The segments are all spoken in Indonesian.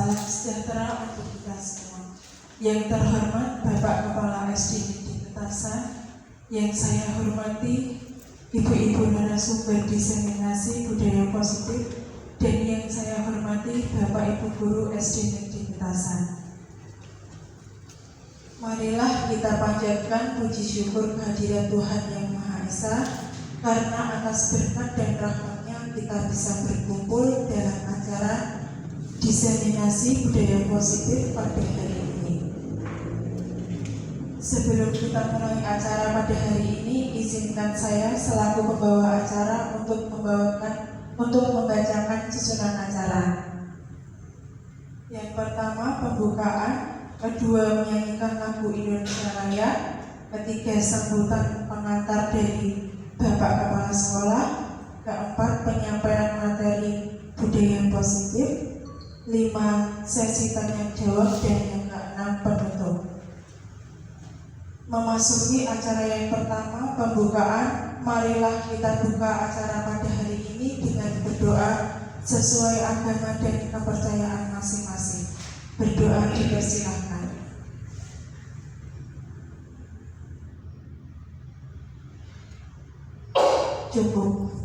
Salam sejahtera untuk kita semua. Yang terhormat Bapak Kepala SD Negeri Petasan, yang saya hormati Ibu-ibu narasumber diseminasi budaya positif, dan yang saya hormati Bapak Ibu Guru SD Negeri Petasan. Marilah kita panjatkan puji syukur kehadirat Tuhan Yang Maha Esa, karena atas berkat dan rahmat-Nya kita bisa berkumpul dalam acara diseminasi budaya positif pada hari ini. Sebelum kita mulai acara pada hari ini, izinkan saya selaku pembawa acara untuk membacakan susunan acara. Yang pertama pembukaan, kedua menyanyikan lagu Indonesia Raya, ketiga sambutan pengantar dari Bapak Kepala Sekolah, keempat penyampaian materi budaya positif, 5 sesi tanya jawab, dan yang keenam penutup. Memasuki acara yang pertama, pembukaan, marilah kita buka acara pada hari ini dengan berdoa sesuai agama dan kepercayaan masing-masing. Berdoa dipersilahkan. Cukup.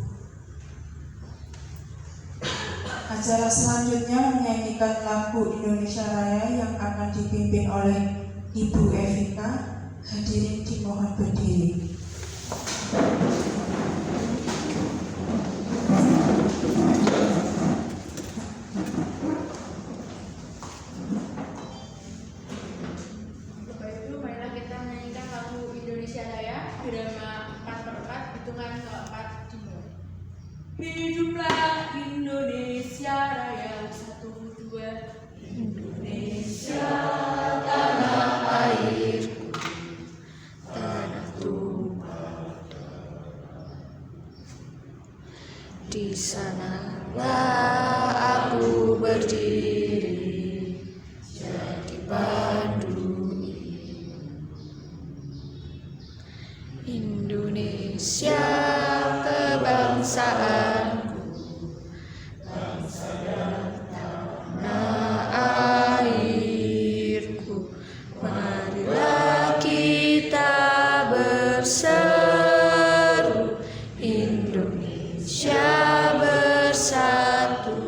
Acara selanjutnya menyanyikan lagu Indonesia Raya yang akan dipimpin oleh Ibu Evita. Hadirin dimohon berdiri. Bapak Ibu, marilah kita menyanyikan lagu Indonesia Raya, irama 4/4, hitungan ke-4 dimulai. Hiduplah Indonesia Raya, 1, 2. Indonesia tanah airku, tanah tumpah di sanalah aku berdiri, jadi pandu Indonesia kebangsaanku, bangsa dan tanah airku. Marilah kita berseru, Indonesia bersatu.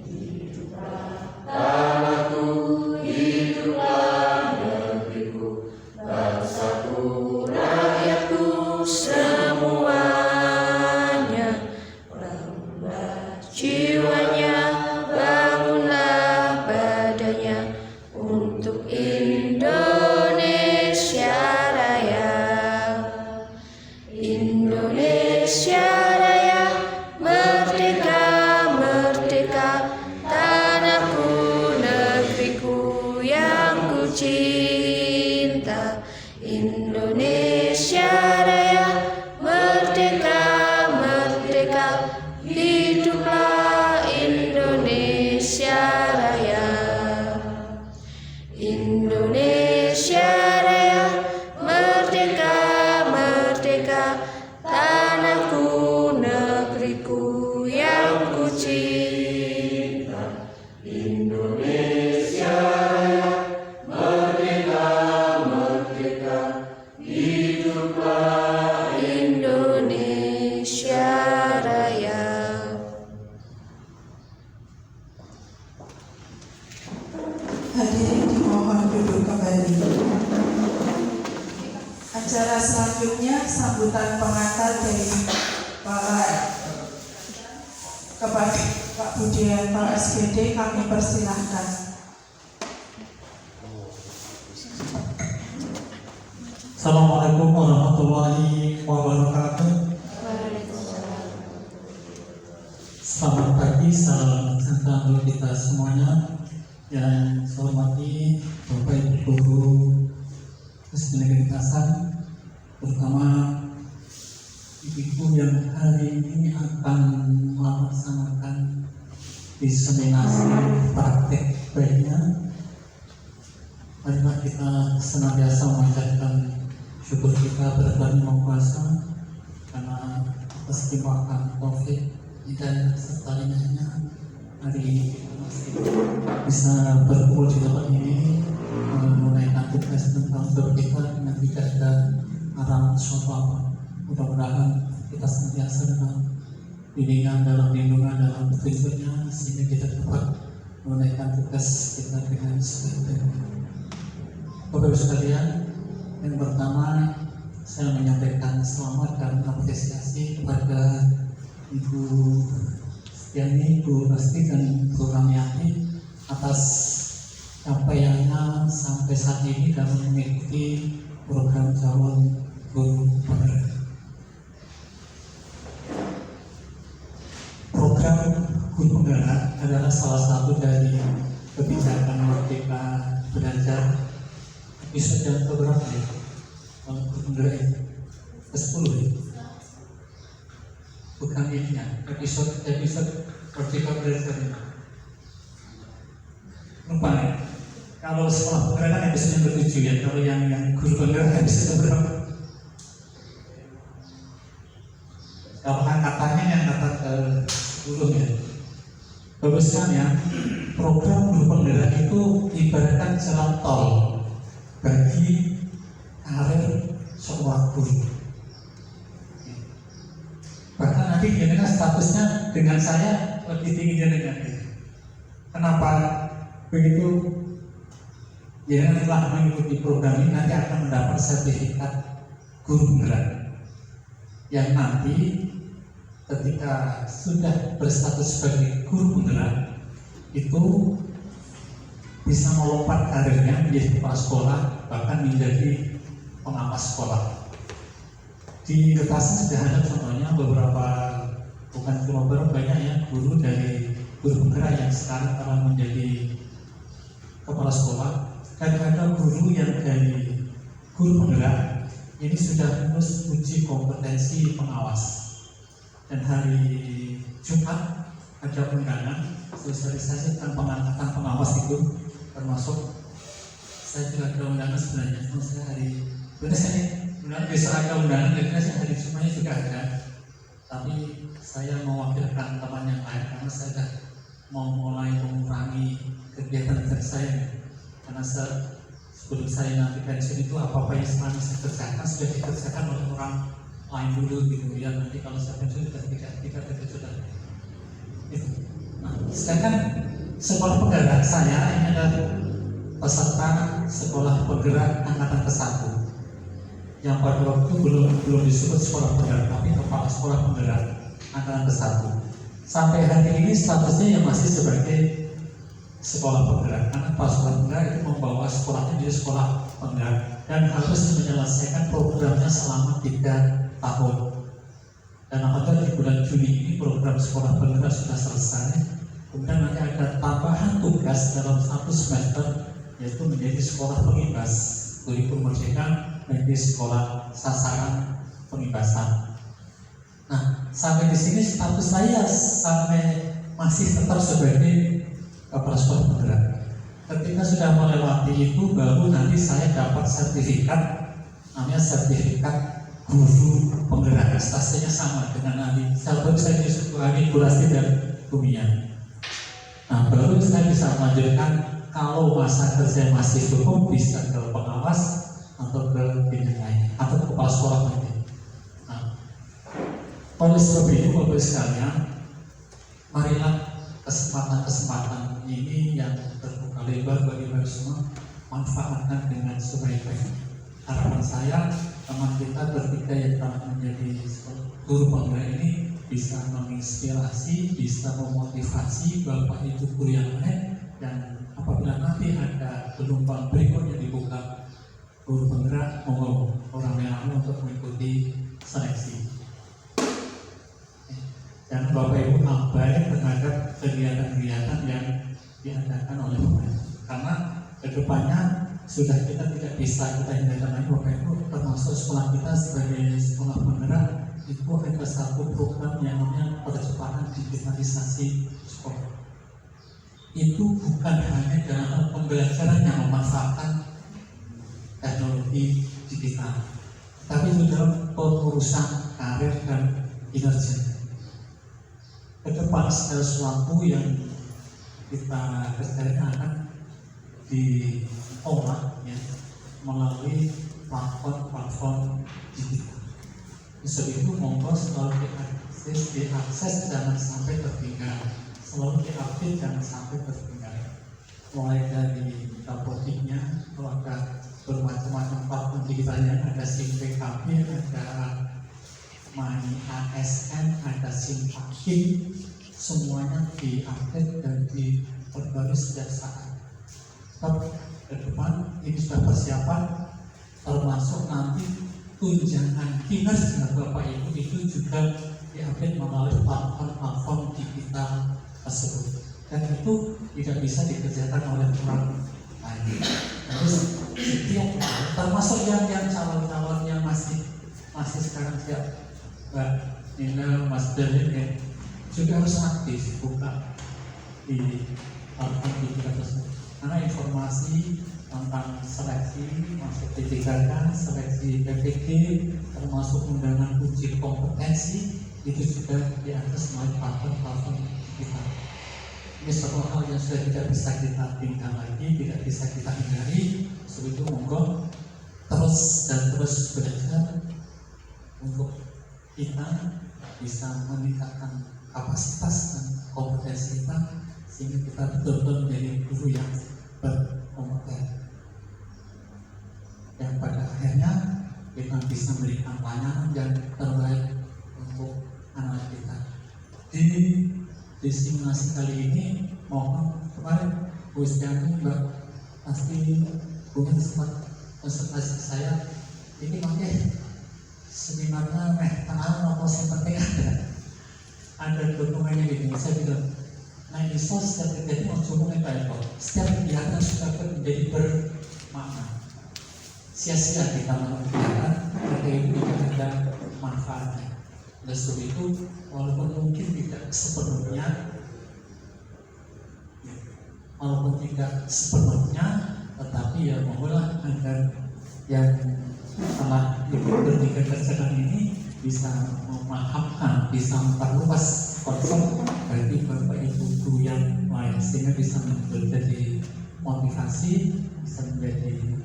Hiduplah tanahku, hiduplah negeriku, bangsaku, rakyatku semuanya. Bangunlah jiwanya, bangunlah badannya untuk Indonesia Raya. Indonesia Raya, merdeka, merdeka, tanahku, negeriku yang ku cinta. Indonesia Raya, merdeka, merdeka, hiduplah Indonesia Raya. Indonesia Raya, merdeka, merdeka, tanahku, negeriku yang ku cinta. Indonesia Raya, merdeka, merdeka, hiduplah Indonesia Raya. Hadirin dimohon duduk kembali. Acara selanjutnya sambutan pengantar dari kepada Pak Budianto SPD, kami persilahkan. Assalamualaikum warahmatullahi wabarakatuh. Selamat pagi, salam sejahtera untuk kita semuanya. Yang saya hormati Bapak Ibu Guru SD Negeri Petasan, terutama ibu yang hari ini akan melaksanakan diseminasi praktek baiknya. Marilah kita senantiasa memanjatkan syukur kita kepada Yang Maha Kuasa karena atas limpahan Taufik, hidayah serta inayahnya hari ini kita masih bisa berkumpul di tempat ini menunaikan tugas tentang kita dengan tidak ada arah suatu apa. Mudah-mudahan kita senantiasa dalam bimbingan, dalam lindungan, dalam petunjuknya, sehingga kita dapat menunaikan tugas kita dengan sebaik-baiknya. Bapak Ibu sekalian, yang pertama saya menyampaikan selamat dan apresiasi kepada Ibu Setiani, Bu Rasti, dan Bu Ramiati atas capaiannya sampai saat ini dalam mengikuti program calon guru penggerak. Program guru penggerak adalah salah satu dari kebijakan Merdeka Belajar. Episode yang keberapa ya? Guru penggerak ini ke-10 ya? Bukan ini ya, episode Merdeka Belajar ini. Lupa ya? Kalau sekolah penggerak kan episode yang ke-7 ya, kalau yang guru penggerak episode berapa? Kalau katanya yang kata ke-10 ya. Baguskan ya, program guru penggerak itu ibaratkan jalan tol bagi karir seorang guru. Bahkan nanti dengan statusnya dengan saya lebih tinggi dengan dia. Kenapa begitu? Jadi telah mengikuti program ini nanti akan mendapat sertifikat guru penggerak yang nanti ketika sudah berstatus sebagai guru penggerak itu bisa melompat karirnya menjadi kepala sekolah, bahkan menjadi pengawas sekolah. Di kertas sudah ada contohnya beberapa, bukan cuma beberapa, banyak ya guru dari guru penggerak yang sekarang telah menjadi kepala sekolah. Dan ada guru yang dari guru penggerak ini sudah lulus uji kompetensi pengawas. Dan hari Jumat ada undangan sosialisasi tentang pengangkatan pengawas itu, termasuk saya juga ada undangan sebenarnya. Saya hari besok ada undangan, dan saya hari Jumatnya juga ada. Tapi saya mewakilkan teman yang lain karena saya sudah mau mulai mengurangi kegiatan saya. Karena sebelum saya nanti pensiun itu apa-apa yang selama saya kerjakan sudah dikerjakan oleh orang lain dulu gitu ya. Nanti kalau saya pensiun tidak sudah itu. Nah, sedangkan sekolah penggerak saya ini adalah peserta sekolah penggerak angkatan ke-1 yang pada waktu belum disebut sekolah penggerak, tapi kepala sekolah penggerak angkatan ke-1. Sampai hari ini statusnya yang masih sebagai sekolah penggerak, karena kepala sekolah penggerak itu membawa sekolahnya jadi sekolah penggerak dan harus menyelesaikan programnya selama 3 tahun. Dan apabila di bulan Juni ini program sekolah penggerak sudah selesai, kemudian nanti ada tambahan tugas dalam 1 semester, yaitu menjadi sekolah pengibas kurikulum merdeka, menjadi sekolah sasaran pengibasan. Nah, sampai di sini status saya sampai masih tetap sebagai kepala sekolah penggerak. Ketika sudah melewati itu, baru nanti saya dapat sertifikat, namanya sertifikat guru penggerak. Stasiunnya sama dengan nanti. Baru saya disebutkan Burasti dan Bumian. Nah, baru saya bisa melanjutkan kalau masa kerja masih cukup bisa ke pengawas atau ke bidang lain atau ke kepala sekolah nanti. Nah, oleh sebab itu, Bapak sekalian, marilah kesempatan ini yang terbuka lebar bagi kita semua, manfaatkan dengan sebaik-baiknya. Harapan saya teman kita bertiga yang telah menjadi guru penggerak ini bisa menginspirasi, bisa memotivasi Bapak Ibu guru yang lain, dan apabila nanti ada gelombang berikutnya dibuka guru penggerak, monggo orang yang untuk mengikuti seleksi. Dan Bapak Ibu abai terhadap kegiatan-kegiatan yang diadakan oleh pemerintah, karena kedepannya sudah kita tidak bisa kita hindarkan lagi. Bapak Ibu, termasuk sekolah kita sebagai sekolah penggerak itu ada satu program yang namanya percepatan digitalisasi sekolah. Itu bukan hanya dalam pembelajaran yang memanfaatkan teknologi digital, tapi itu dalam pengurusan karir dan kinerja. Ke depan segala sesuatu yang kita kerjakan akan diolah ya, melalui platform digital. Sebab itu monggo selalu diakses jangan sampai tertinggal, selalu diupdate jangan sampai tertinggal. Mulai dari dapotiknya, kalau ada bermacam-macam platform digitalnya, ada SIM PKB, ada Money ASN, ada SIM Pakin, semuanya diupdate dan diperbarui setiap saat. Tapi ke depan ini sudah persiapan, termasuk nanti tunjangan kinerja Bapak Ibu itu juga diupdate melalui platform digital tersebut, dan itu tidak bisa dikerjakan oleh orang lain. Terus setiap termasuk yang calon-calon yang masih sekarang siap Mbak Nina, Mas Delin ya, juga harus aktif buka di platform digital tersebut, karena informasi tentang seleksi masuk D3K, seleksi PPG, termasuk undangan uji kompetensi itu juga diakses melalui platform digital. Ini suatu hal yang sudah tidak bisa kita tinggal lagi, tidak bisa kita hindari. Sebab itu monggo terus belajar untuk kita bisa meningkatkan kapasitas dan kompetensi kita, sehingga kita betul-betul menjadi guru yang berkompeten, yang pada akhirnya kita bisa memberikan pelayanan yang terbaik untuk anak kita. Di simulasi kali ini mohon kemarin Bu Istiani, Mbak pasti punya sempat konsultasi saya, ini makanya seminarnya tengah apa sih penting ada dokumennya di saya bilang, nah iso setiap kegiatan mau cuma kayak kok setiap kegiatan sudah menjadi bermakna. Sia-sia kita melakukan kegiatan ketika itu tidak ada manfaatnya. Oleh sebab itu, walaupun mungkin tidak sepenuhnya, tetapi ya mohonlah agar yang telah bertiga kerjaan ini bisa memahamkan, bisa memperluas konsep bagi Bapak Ibu guru yang lain, sehingga bisa menjadi motivasi, bisa menjadi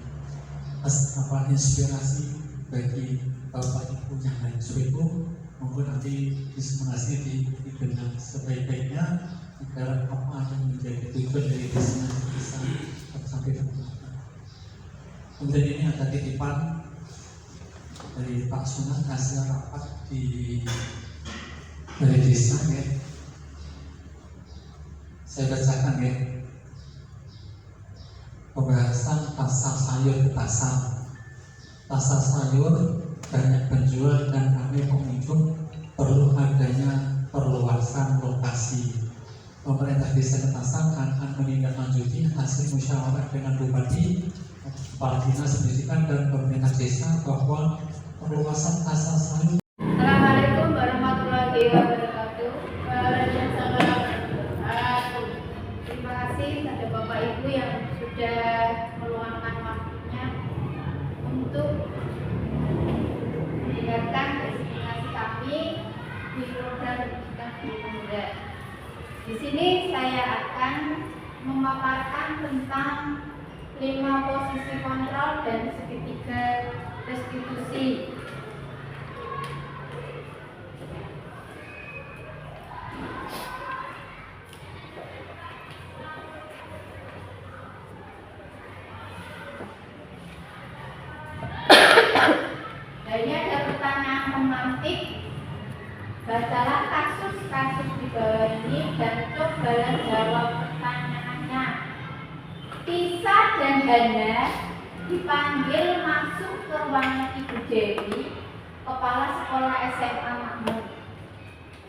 inspirasi bagi Bapak Ibu yang lain. So itu mungkin nanti diseminasi dikenal sebaik-baiknya agar apa yang menjadi tujuan dari diseminasi bisa sampai terlaksana. Kemudian ini ada titipan dari Pak Sunat hasil rapat di Balai Desa ya. Saya bacakan ya. Pembahasan pasar sayur ke pasar. Pasar sayur banyak penjual dan ramai pengunjung, perlu adanya perluasan lokasi. Pemerintah Desa Ketasan akan menindaklanjuti hasil musyawarah dengan Bupati, Kepala Dinas Pendidikan dan pemerintah desa bahwa perluasan pasar sayur. Assalamualaikum warahmatullahi wabarakatuh. Terima kasih pada Bapak Ibu yang sudah meluangkan waktunya untuk mendengarkan presentasi kami di program Pendidikan Guru Muda. Di sini saya akan memaparkan tentang 5 posisi kontrol dan segitiga restitusi. Ini ada pertanyaan pemantik. Bacalah kasus-kasus di bawah ini dan cobalah jawab pertanyaannya. Tisa dan Hana dipanggil masuk ke ruangan Ibu Dewi, Kepala Sekolah SMA Makmur.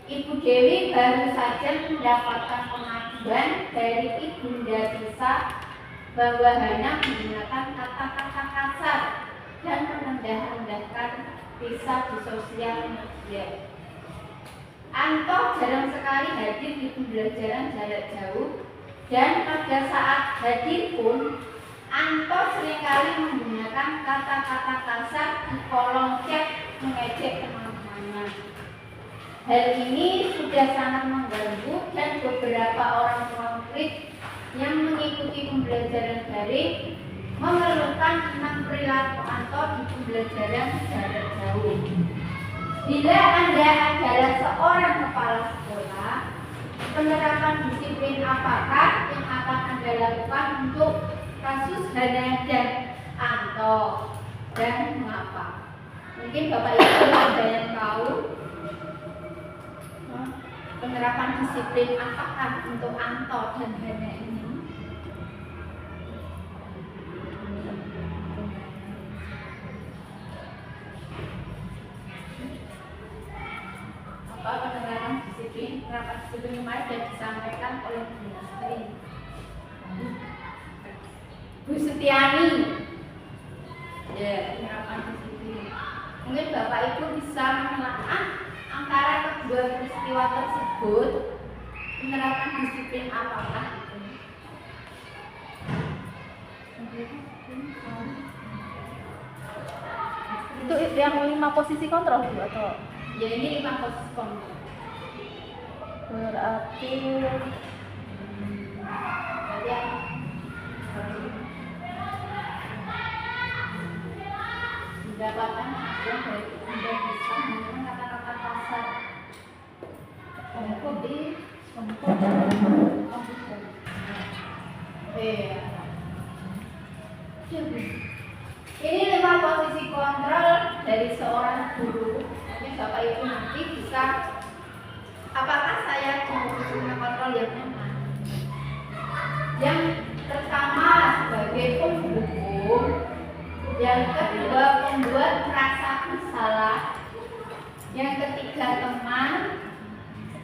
Ibu Dewi baru saja mendapatkan pengaduan dari Ibunda Tisa bahwa Hana menggunakan kata-kata kasar dan merendah-rendahkan Tisa di sosial media. Anto jarang sekali hadir di pembelajaran jarak jauh, dan pada saat hadir pun Anto seringkali menggunakan kata-kata kasar di kolom chat mengejek teman-temannya. Hal ini sudah sangat mengganggu dan beberapa orang tua murid yang mengikuti pembelajaran daring memerlukan 6 perilaku Anto di pembelajaran jarak jauh. Bila Anda adalah seorang kepala sekolah, penerapan disiplin apakah yang akan Anda lakukan untuk kasus Hana dan Anto dan mengapa? Mungkin Bapak Ibu ada yang tahu penerapan disiplin apakah untuk Anto dan Hana ini? Apa penerapan disiplin? Penerapan disiplin kemarin sudah disampaikan oleh Bu Nastri, Bu Setiani. Ya, penerapan disiplin. Mungkin Bapak Ibu bisa menelaah antara kedua peristiwa tersebut penerapan disiplin apakah itu? Itu yang 5 posisi kontrol Bu atau? Ya ini 5 posisi kontrol. Berarti mendapatkan hasil dari Anda bisa menggunakan kata-kata kasar, mengikuti komputer. Ini 5 posisi kontrol dari seorang guru. Mungkin Bapak Ibu nanti bisa, apakah saya punya kontrol yang mana? Yang pertama sebagai penghukum, yang kedua pembuat merasa bersalah, yang ketiga teman,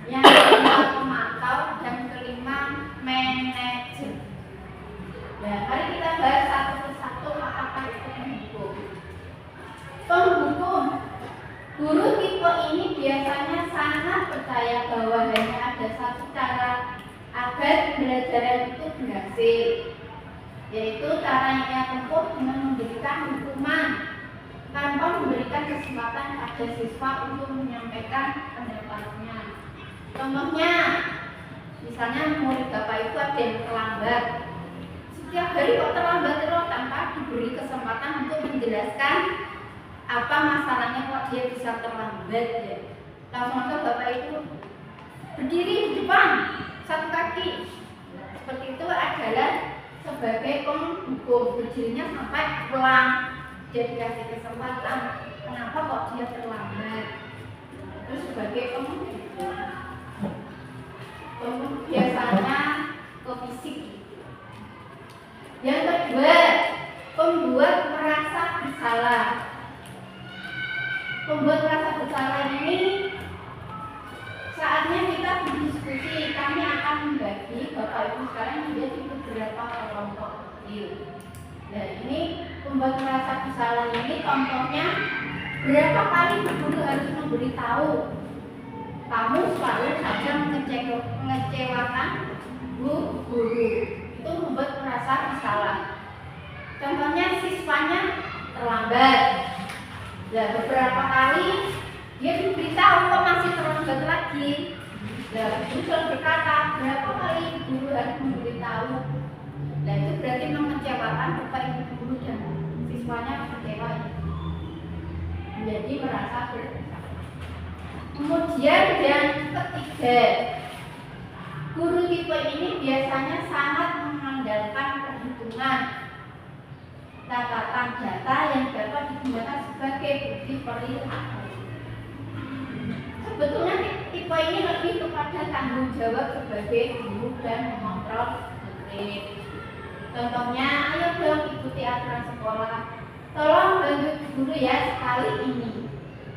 yang kelima pemantau, yang kelima manajer. Ya, mari kita bahas satu persatu apakah itu penghukum. Penghukum, guru tipe ini biasanya sangat percaya bahwa hanya ada satu cara agar pembelajaran itu berhasil, yaitu caranya tempuh dengan memberikan hukuman tanpa memberikan kesempatan pada siswa untuk menyampaikan pendapatnya. Contohnya, misalnya murid Bapak itu ada yang terlambat. Setiap hari kok terlambat terus tanpa diberi kesempatan untuk menjelaskan apa masalahnya kok dia bisa terlambat ya. Langsung aja Bapak itu berdiri di depan satu kaki. Seperti itu adalah sebagai penghukum, berdirinya sampai pulang. Dia dikasih kesempatan, kenapa kok dia terlambat. Terus sebagai penghukum, biasanya ke fisik. Yang kedua, pembuat merasa bersalah. Pembuat merasa bersalah ini saatnya kita berdiskusi. Kami akan membagi Bapak Ibu sekarang menjadi beberapa kelompok kecil. Nah, ini pembuat merasa bersalah ini contohnya, berapa kali guru harus memberitahu kamu selalu saja mengecewakan guru. Itu membuat merasa bersalah. Contohnya siswanya terlambat. Ya, beberapa kali dia diberitahu kok masih terlambat lagi. Ya, guru berkata berapa kali guru harus memberitahu. Nah, itu berarti mengecewakan Bapak Ibu guru dan siswanya kecewa. Menjadi merasa bersalah. Kemudian yang ketiga, guru tipe ini biasanya sangat mengandalkan perhitungan, catatan data yang dapat digunakan sebagai bukti perilaku. Sebetulnya tipe ini lebih kepada tanggung jawab sebagai guru dan mengontrol murid. Contohnya, ayo dong ikuti aturan sekolah. Tolong bantu guru ya sekali ini.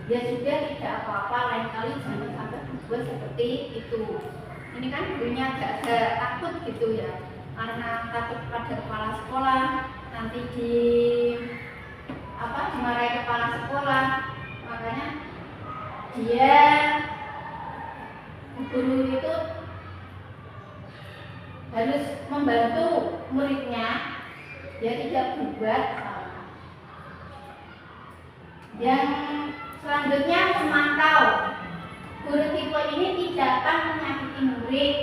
Ya sudah, tidak apa-apa, lain kali jangan sampai berbuat seperti itu. Ini kan gurunya agak takut gitu ya, karena takut pada kepala sekolah, nanti dimarahi kepala sekolah. Makanya dia guru itu harus membantu muridnya dia tidak berbuat salah. Yang selanjutnya memantau. Guru tipe ini tidak akan menyakiti murid,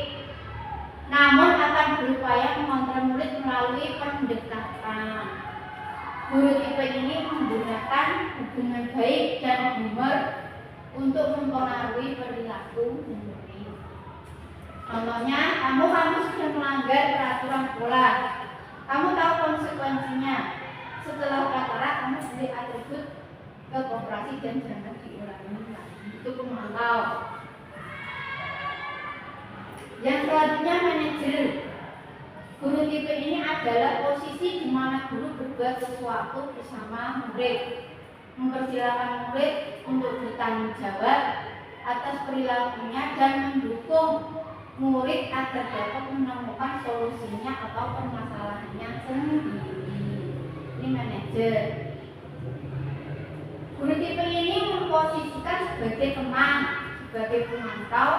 namun akan berupaya mengontrol murid melalui pendekatan. Guru tipe ini menggunakan hubungan baik dan humor untuk mempengaruhi perilaku murid. Contohnya, kamu sudah melanggar peraturan sekolah. Kamu tahu konsekuensinya. Setelah prakara, kamu beri atribut ke koperasi dan jangan diulangi lagi. Itu pemantau. Yang selanjutnya manajer. Guru tipe ini adalah posisi di mana guru berbuat sesuatu bersama murid, mempersilahkan murid untuk bertanggung jawab atas perilakunya dan mendukung murid agar dapat menemukan solusinya atau permasalahannya sendiri. Ini manajer. Guru tipe ini memposisikan sebagai teman, sebagai pemantau,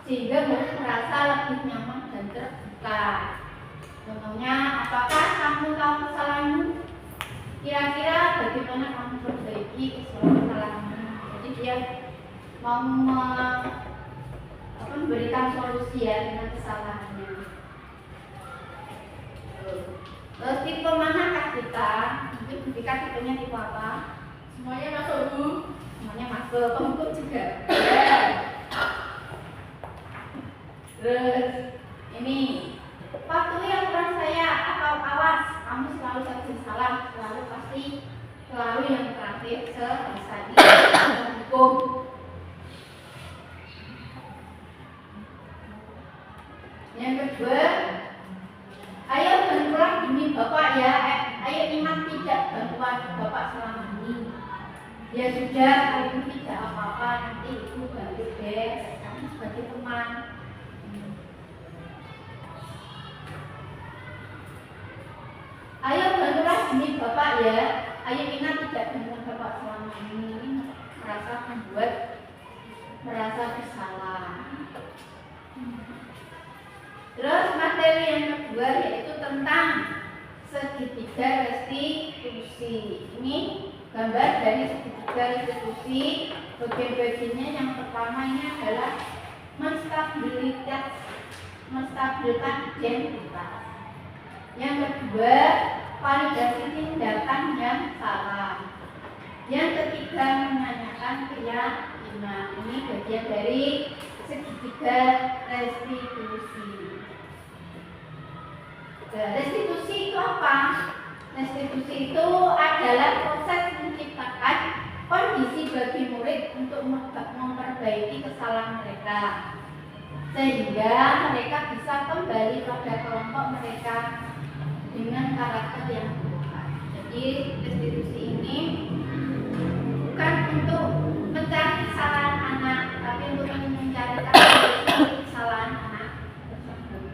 sehingga murid merasa lebih nyaman dan terbuka. Contohnya, apakah kamu tahu kesalahanmu? Kira-kira bagaimana kamu perbaiki kesalahanmu? Jadi dia mau memberikan solusi ya dengan kesalahannya. Terus tipe manakah kita? Mungkin kita tipenya tipe apa? Semuanya masuk, Bu. Semuanya masuk, pengikut juga. Terus ini, waktu yang kurang saya atau awas, kamu selalu saja salah, selalu yang terakhir selesai hukum. Yang kedua, ayo bantulah demi Bapak ya, ayo ingat tidak bantuan Bapak selama ini. Ya sudah, kalau tidak apa-apa, nanti Ibu bantu deh, kami sebagai teman. Ayo bantulah demi Bapak ya, ayo ingat tidak bantuan Bapak selama ini, merasa bersalah. Terus materi yang kedua yaitu tentang segitiga restitusi. Ini gambar dari segitiga restitusi. Bagian-bagiannya yang pertama ini adalah menstabilkan identitas. Yang kedua, validasi tindakan yang salah. Yang ketiga, menanyakan keyakinan. Ini bagian dari segitiga restitusi. Restitusi itu apa? Restitusi itu adalah proses menciptakan kondisi bagi murid untuk memperbaiki kesalahan mereka, sehingga mereka bisa kembali pada kelompok mereka dengan karakter yang berubah. Jadi restitusi ini bukan untuk mencari kesalahan anak, tapi untuk mencari kesalahan anak tersebut.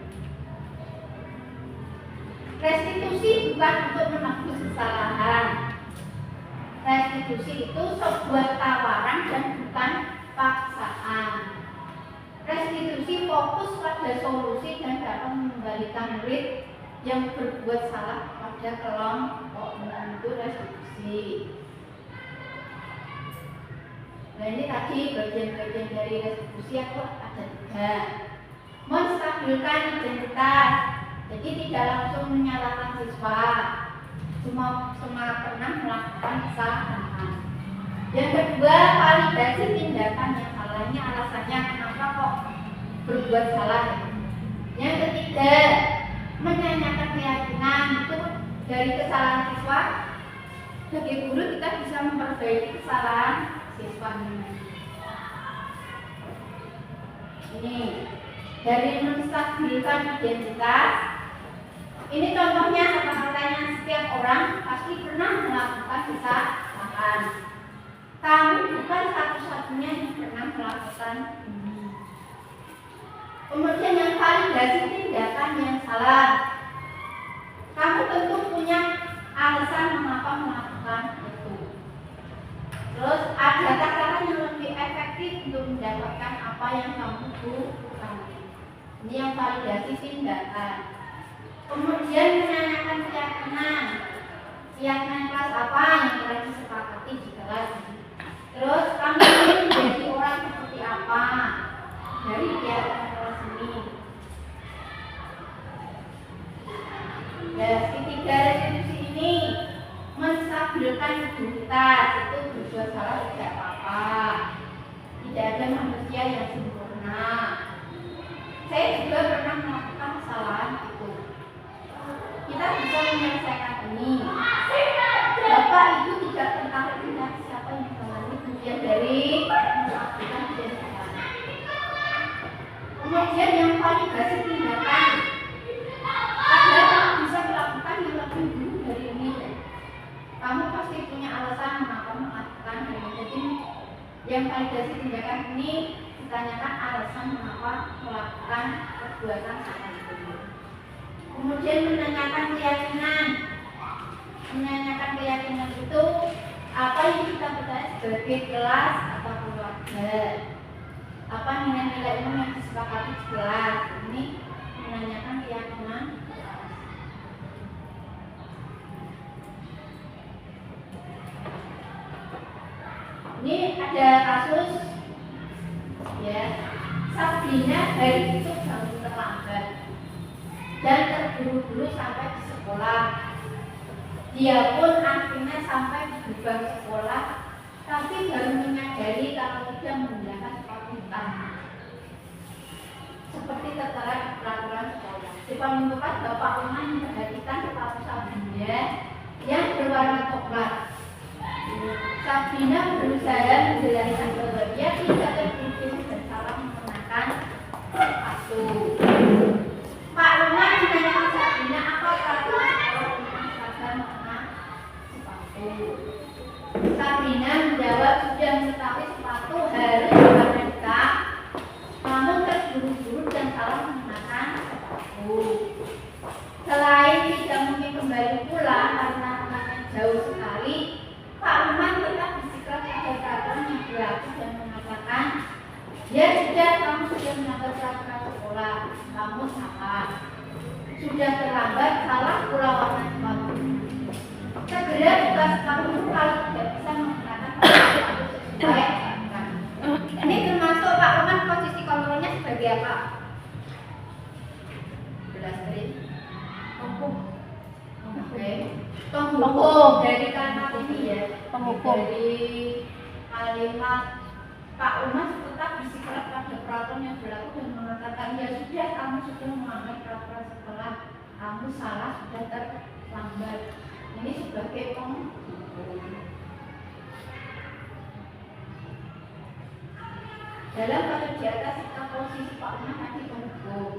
Restitusi bukan untuk menebus kesalahan. Restitusi itu sebuah tawaran dan bukan paksaan. Restitusi fokus pada solusi dan dapat mengembalikan murid yang berbuat salah pada kelompok. Itu restitusi. Nah ini tadi bagian-bagian dari restitusi aku ada 3. Menstabilkan identitas. Jadi tidak langsung menyalahkan siswa, cuma pernah melakukan kesalahan. Yang kedua, validasi tindakan yang salahnya, alasannya kenapa kok berbuat salah. Yang ketiga, menanyakan keyakinan. Itu dari kesalahan siswa, sebagai guru kita bisa memperbaiki kesalahan siswa ini. Ini dari menstabilkan identitas. Ini contohnya kata-katanya, setiap orang pasti pernah melakukan kesalahan. Kamu bukan satu-satunya yang pernah melakukan ini. Kemudian yang validasi tindakan yang salah. Kamu tentu punya alasan mengapa melakukan itu. Terus ada kata-kata yang lebih efektif untuk mendapatkan apa yang kamu butuhkan. Ini yang validasi tindakan. Kemudian menanyakan keyakinan kelas apa yang telah disepakati di kelas. Terus kamu ingin menjadi orang seperti apa dari keyakinan kelas ini. manusia yang sempurna. Saya juga pernah melakukan kesalahan itu. Kita bisa menyelesaikan ini. Bapak itu tidak tertarik dengan siapa yang mengalami bagian dari melakukan tindakan. Kemudian yang validasi tindakan. Ada kamu bisa melakukan yang lebih dulu dari ini. Kamu pasti punya alasan mengapa melakukan hal ini. Jadi yang validasi tindakan ini ditanyakan alasan mengapa melakukan perbuatan salah itu. Kemudian menanyakan keyakinan. Menanyakan keyakinan itu apa yang kita percaya sebagai kelas atau keluarga. Apa nilai-nilai umum yang disepakati di kelas. Ini menanyakan keyakinan. Ini ada kasus ya, Sabrina hari itu bangun terlambat dan terburu-buru sampai di sekolah. Dia pun akhirnya sampai di gerbang sekolah, tapi baru menyadari kalau tidak menggunakan sepatu hitam seperti tertera di peraturan sekolah. Di panggung depan Bapak Umar memperhatikan sepatu Sabrina yang berwarna coklat. Sabrina berusaha menjelaskan bahwa dia tidak terburu dan salah menggunakan sepatu. Pak Umar menanyakan Sabrina apa peraturan sekolah tentang seragam warna sepatu. Sabrina menjawab sudah mengetahui sepatu harus berwarna hitam, namun terburu-buru dan salah menggunakan sepatu. Selain tidak mungkin kembali pulang karena rumahnya jauh sekali, Pak Umar tetap bersikeras pada peraturan yang berlaku dan mengatakan, ya sudah, kamu sudah melanggar peraturan sekolah, kamu salah. Sudah terlambat, salah pula warna sepatu. Segera tugas kamu kalau tidak bisa menggunakan sepatu sesuai aturan. Ini termasuk Pak Umar posisi kontrolnya sebagai apa? Belasri. Oke. Penghukum dari kalimat ini ya. Penghukum. Dari kalimat Pak Umar tetap bersikeras pada peraturan yang berlaku dan mengatakan ya sudah, kamu sudah melanggar peraturan sekolah, kamu salah, sudah terlambat. Ini sebagai penghukum. Dalam kasus di atas kita posisi Pak Umar tadi penghukum.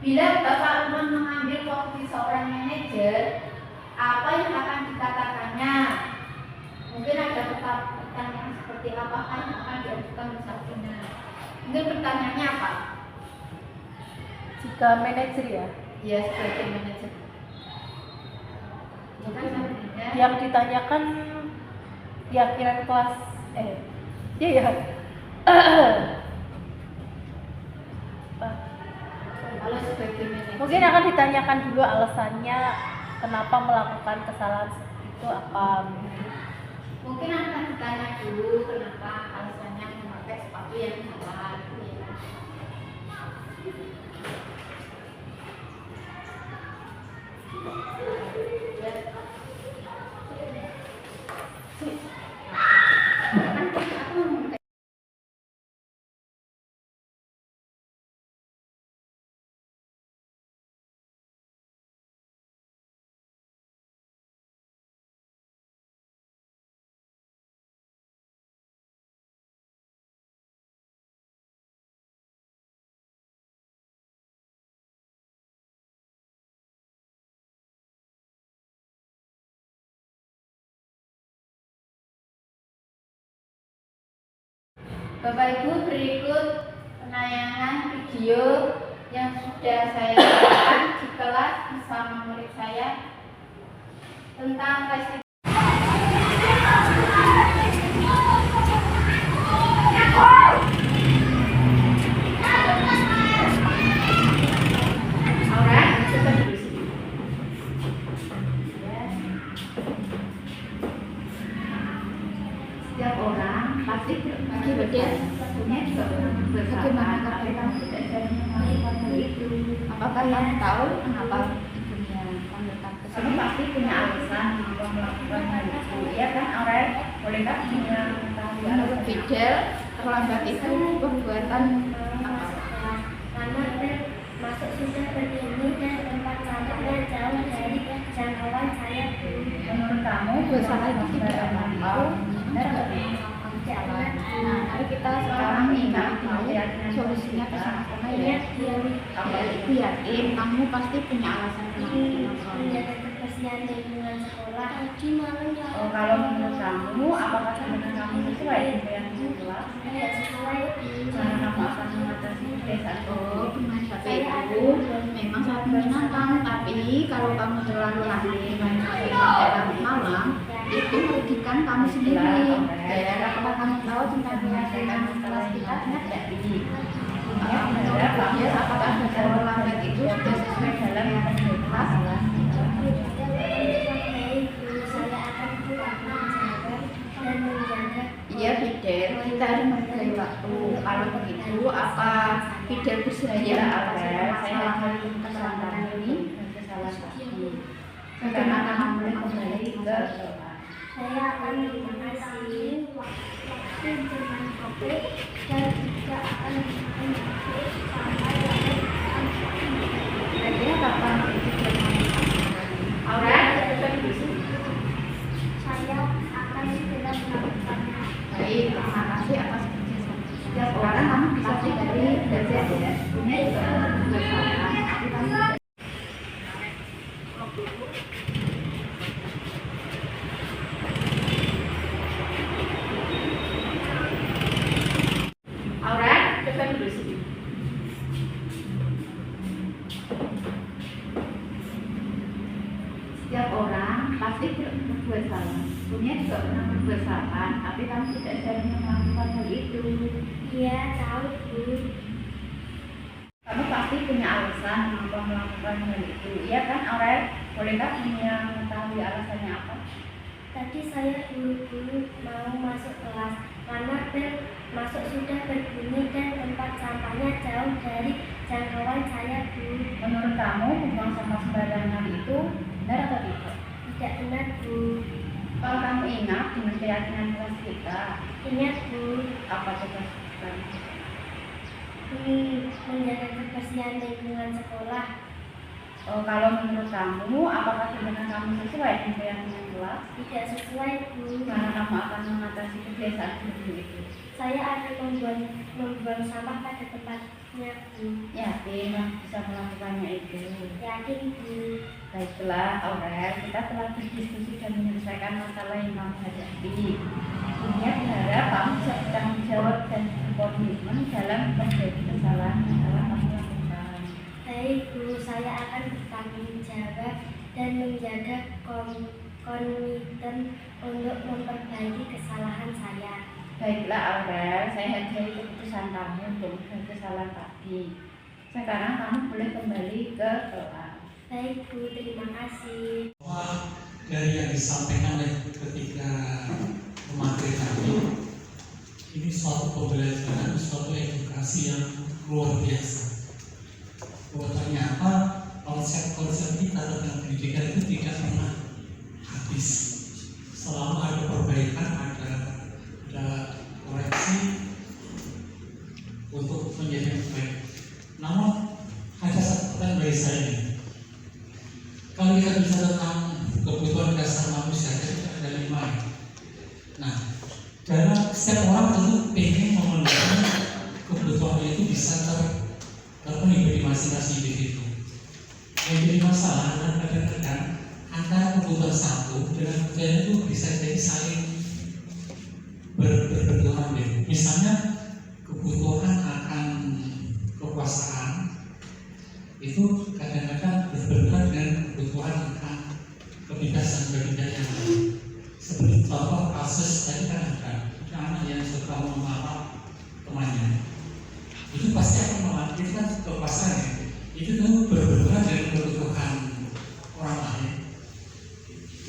Bila Bapak Umar mengambil posisi seorang manajer, apa yang akan dikatakannya? Mungkin ada pertanyaan seperti apakah yang akan diajukan di Sabrina? Mungkin pertanyaannya apa? Jika manajer ya? Ya, sebagai manajer. Yang ditanyakan keyakinan kelas iya ya. Kalau sebagai manajer, Mungkin akan ditanyakan dulu alasannya kenapa melakukan kesalahan itu apa. mungkin akan ditanya dulu kenapa alasannya memakai sepatu yang salah. Ya. Bapak Ibu, berikut penayangan video yang sudah saya lakukan di kelas bersama murid saya tentang tes. Setiap orang pasti bagaimana kalian itu? Apakah kalian tahu kenapa punya kontak kesini? Pasti punya alasan mengapa melakukan hal itu, ya kan? Orang bolehkah punya tahu detail terlambat itu perbuatan apa? Karena masuk sudah berdiri dan tempat sampahnya jauh dari jangkauan saya. Menurut kamu bersalah itu tidak apa-apa? Benar atau tidak? Nah, mari kita sekarang ingat solusinya ke sama-sama ya. Apa itu yakin kamu pasti punya alasan kenapa? Menjaga kebersihan lingkungan sekolah. Oh, kalau menurut kamu, apakah sebenarnya kamu sesuai dengan yang sekolah? Tidak sesuai. Karena kamu akan mengatasi kebiasaan. Oh, seperti itu memang sangat menyenangkan. Tapi kalau kamu terlalu lambat main sampai larut malam, itu merugikan kamu sendiri. Dan apakah kamu tahu tentang kebiasaan kelas kita? Ingat tidak ini? Ya, apakah terlalu lambat itu sudah sesuai dalam kelas? Iya, Fidel, kita harus menghargai waktu. Kalau begitu, apa Fidel bersedia agar saya akan kesalahan ini dan kesalahan tadi. Karena kamu boleh kembali ke sekolah. Saya akan terima kasih waktu dengan topik dan juga akan mengikuti sampai Kira-kira kapan itu Aura, saya akan segera melakukannya. baik, terima kasih atas kerjasama. Setiap orang kamu bisa sekali belajar ya. Punya juga bersama. Tapi kamu Aura, coba dulu sini. Setiap orang pasti berbuat salah. Punya juga pernah berbuat salah, tapi kamu tidak seharusnya melakukan hal itu. Iya, tahu Bu. Kamu pasti punya alasan mengapa melakukan hal itu. Iya kan, Aurel? Bolehkah punya mengetahui alasannya apa? Tadi saya buru-buru mau masuk kelas karena bel masuk sudah berbunyi dan tempat sampahnya jauh dari jangkauan saya Bu. Menurut kamu, membuang sampah sembarangan itu benar atau tidak? Tidak benar Bu. Kalau kamu ingat dengan keyakinan kelas kita, Ingat Bu, apa coba sebutkan? menjaga kebersihan lingkungan sekolah. Oh, kalau menurut kamu, apakah sebenarnya kamu sesuai dengan keyakinan kelas? Tidak sesuai Bu. Karena kamu akan mengatasi kebiasaan seperti itu. Saya akan membuang sampah pada tempatnya Bu. Yakin bisa melakukannya itu? Yakin Bu. Baiklah, Aurel, kita telah berdiskusi dan menyelesaikan masalah yang kamu hadapi. Dunia berharap kamu bisa bertanggung jawab dan berkomitmen dalam menjadi kesalahan yang telah kamu lakukan. Baik Bu, saya akan bertanggung jawab dan menjaga komitmen untuk memperbaiki kesalahan saya. Baiklah, Aurel, saya hargai keputusan kamu untuk membuat kesalahan tadi. Sekarang kamu boleh kembali ke kelas. Baik Bu, terima kasih. Bahwa dari yang disampaikan oleh ketiga pemateri tadi, ini suatu pembelajaran, suatu edukasi yang luar biasa. Bahwa ternyata konsep-konsep kita tentang pendidikan itu tidak pernah habis. Selama ada perbaikan, ada koreksi untuk menjadi lebih baik. Namun ada satu pertanyaan bagi saya ini. Kalau kita bicara tentang kebutuhan dasar manusia, itu ada 5. Nah, dalam setiap orang tentu ingin memenuhi kebutuhan itu bisa terpenuhi di masing-masing individu. Yang jadi masalah dan kadang-kadang antara kebutuhan satu dengan kebutuhan itu bisa jadi saling berbenturan. Misalnya kebutuhan akan kekuasaan itu kadang-kadang berbenturan dengan kebutuhan akan kebebasan berbeda yang lain. Seperti contoh kasus tadi kan ada anak yang suka memarah temannya, itu pasti akan melanjutkan kekuasaan. Itu tuh berbenturan dengan kebutuhan orang lain,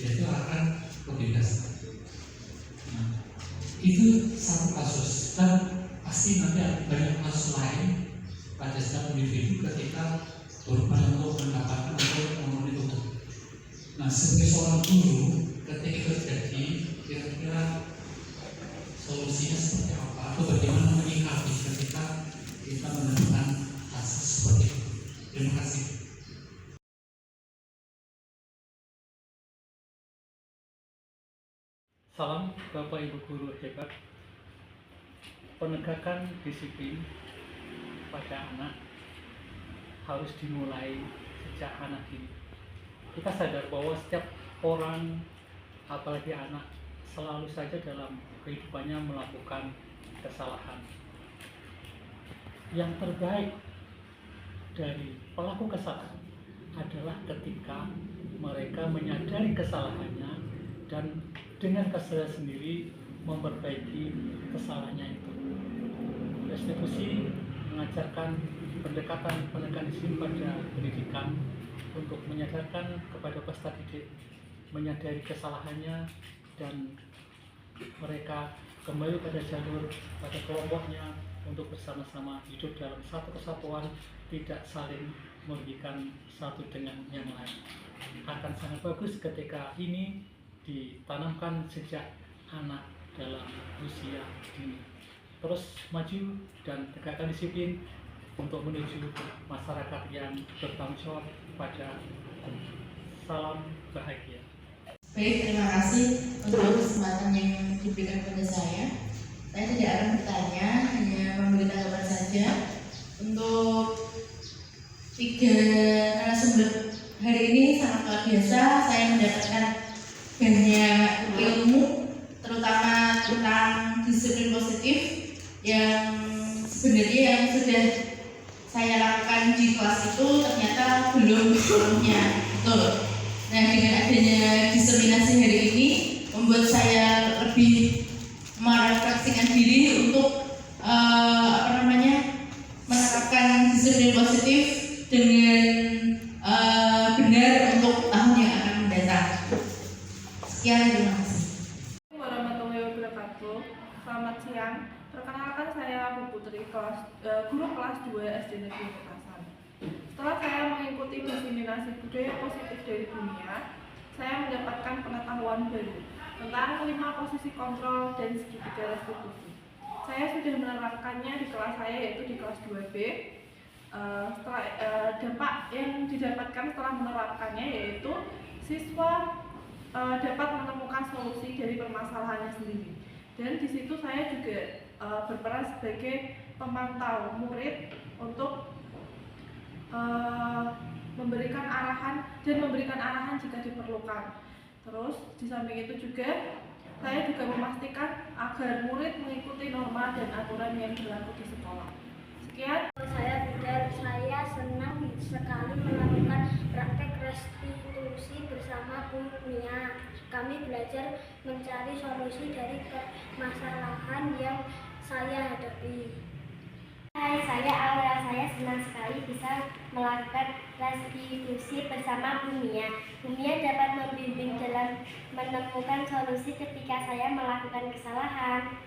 yaitu akan kebebasan. Nah, itu satu kasus, dan pasti nanti ada banyak kasus lain pada setiap individu ketika berupaya untuk mendapatkan atau memenuhi itu. Nah, sebagai seorang guru, ketika itu terjadi, kira-kira solusinya seperti apa atau bagaimana kita menemukan kasus seperti itu. Terima kasih. Salam Bapak Ibu guru hebat. Penegakan disiplin pada anak harus dimulai sejak anak ini. Kita sadar bahwa setiap orang, apalagi anak, selalu saja dalam kehidupannya melakukan kesalahan. Yang terbaik dari pelaku kesalahan adalah ketika mereka menyadari kesalahannya dan dengan kesadaran sendiri memperbaiki kesalahannya itu. Restitusi mengajarkan pendekatan disiplin pada pendidikan untuk menyadarkan kepada peserta didik menyadari kesalahannya dan mereka kembali pada jalur pada kelompoknya untuk bersama-sama hidup dalam satu kesatuan, tidak saling merugikan satu dengan yang lain. Akan sangat bagus ketika ini ditanamkan sejak anak dalam usia dini. Terus maju dan tegakkan disiplin untuk menuju masyarakat yang bertanggung jawab pada hukum. Salam bahagia. Baik, terima kasih untuk kesempatan yang diberikan kepada saya. Saya tidak akan bertanya, hanya memberi tanggapan saja. Untuk 3 narasumber hari ini sangat luar biasa. Saya mendapatkan banyak ilmu, terutama tentang disiplin positif yang sebenarnya yang sudah saya lakukan di kelas itu ternyata belum seluruhnya. Betul. Nah, dengan adanya diseminasi hari ini membuat saya lebih merefleksikan diri untuk menerapkan disiplin positif dengan benar untuk tahun yang akan mendatang. Sekian, terima kasih. Assalamualaikum warahmatullahi wabarakatuh. Selamat siang. Perkenalkan saya Bu Putri, guru kelas 2 SD Negeri Petasan. Setelah saya mengikuti diseminasi budaya positif dari dunia, saya mendapatkan pengetahuan baru tentang 5 posisi kontrol dan segitiga restitusi. Saya sudah menerapkannya di kelas saya, yaitu di kelas 2B. Dampak yang didapatkan setelah menerapkannya yaitu siswa dapat menemukan solusi dari permasalahannya sendiri. Dan di situ saya juga berperan sebagai pemantau murid untuk memberikan arahan jika diperlukan. Terus di samping itu juga saya juga memastikan agar murid mengikuti norma dan aturan yang berlaku di sekolah. Sekian. Saya senang sekali melakukan praktek restitusi bersama Bu Mia. Kami belajar mencari solusi dari permasalahan yang saya hadapi. Hai, saya Aura. Saya senang sekali bisa melakukan restitusi bersama Bu Mia. Bu Mia dapat membimbing dalam menemukan solusi ketika saya melakukan kesalahan.